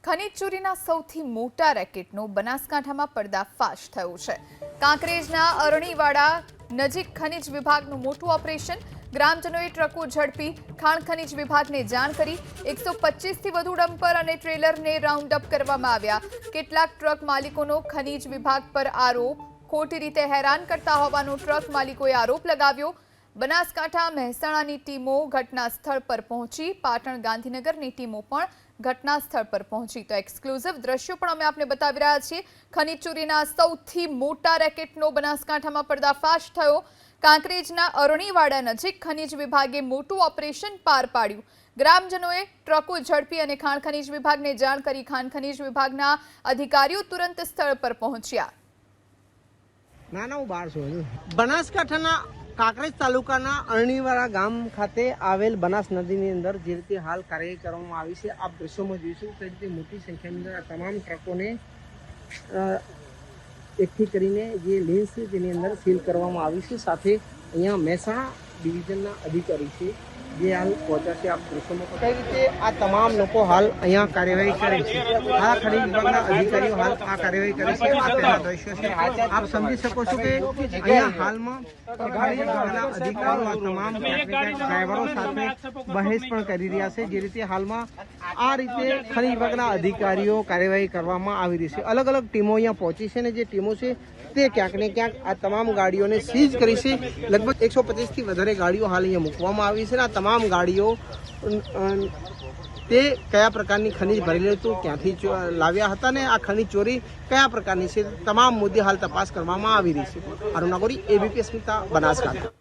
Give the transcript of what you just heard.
ખનીજ ચોરીના સૌથી મોટા રેકેટનો બનાસકાંઠામાં પર્દાફાશ થયો છે। કાંકરેજના અરણીવાડા નજીક ખનીજ વિભાગનું મોટું ઓપરેશન। ગ્રામજનોએ ટ્રકો ઝડપી ખાણ ખનીજ વિભાગને જાણ કરી। 125થી વધુ ડમ્પર અને ટ્રેલરને રાઉન્ડ અપ કરવામાં આવ્યા। કેટલાક ટ્રક માલિકોનો ખનીજ વિભાગ પર આરોપ। ખોટી રીતે હેરાન કરતા હોવાનો ટ્રક માલિકોએ આરોપ લગાવ્યો। બનાસકાંઠા મહેસાણાની ટીમો ઘટના સ્થળ પર પહોંચી। પાટણ ગાંધીનગરની ટીમો પણ ઘટના સ્થળ પર પહોંચી। તો એક્સક્લુઝિવ દ્રશ્યો પણ અમે આપને બતાવી રહ્યા છીએ। ખનીજ ચોરીના સૌથી મોટા રેકેટનો બનાસકાંઠામાં પર્દાફાશ થયો। કાંકરેજના અરણીવાડા નજીક ખનીજ વિભાગે મોટું ઓપરેશન પાર પાડ્યું। ગ્રામજનોએ ટ્રકો ઝડપી અને ખાણ ખનીજ વિભાગને જાણ કરી। ખાણ ખનીજ વિભાગના અધિકારીઓ તુરંત સ્થળ પર પહોંચ્યા। બનાસકાંઠાના કાંકરેજ તાલુકાના અરણીવાડા ગામ ખાતે આવેલ બનાસ નદીની અંદર જે રીતે હાલ કાર્યવાહી કરવામાં આવી છે, આપ દ્રશ્યોમાં જોઈશું તે રીતે મોટી સંખ્યાની અંદર આ તમામ ટ્રકોને એકઠી કરીને જે લેન્સ છે તેની અંદર સીલ કરવામાં આવી છે। સાથે અહીંયા મહેસાણા ડિવિઝનના અધિકારી છે જે હાલ પહોંચ્યા છે। આપ દ્રશ્યોમાં કઈ રીતે આ તમામ લોકો હાલ અહીંયા કાર્યવાહી કરે છે। આ ખનીજ વિભાગના અધિકારીઓ હાલ આ કાર્યવાહી કરે છે। આ તેના દ્રશ્યો છે, આપ સમજી શકો છો કે અહીંયા હાલમાં ખનીજ વિભાગના અધિકારીઓ આ તમામ ડ્રાઈવરો સાથે બહેસ પણ કરી રહ્યા છે। જે રીતે હાલમાં આ રીતે ખનીજ વિભાગના અધિકારીઓ કાર્યવાહી કરવામાં આવી રહી છે। અલગ અલગ ટીમો અહીંયા પહોંચી છે અને જે ટીમો છે તે ક્યાંક ને ક્યાંક આ તમામ ગાડીઓને સીઝ કરી છે। લગભગ 125થી વધારે ગાડીઓ હાલ અહીંયા મૂકવામાં આવી છે। આ તમામ ગાડીઓ તે કયા પ્રકારની ખનીજ ભરેલી હતું, ક્યાંથી લાવ્યા હતા ને આ ખનીજ ચોરી કયા પ્રકારની છે, તમામ મુદ્દે હાલ તપાસ કરવામાં આવી રહી છે। અરુણ નાગોરી, એબીપી અસ્મિતા, બનાસકાંઠા।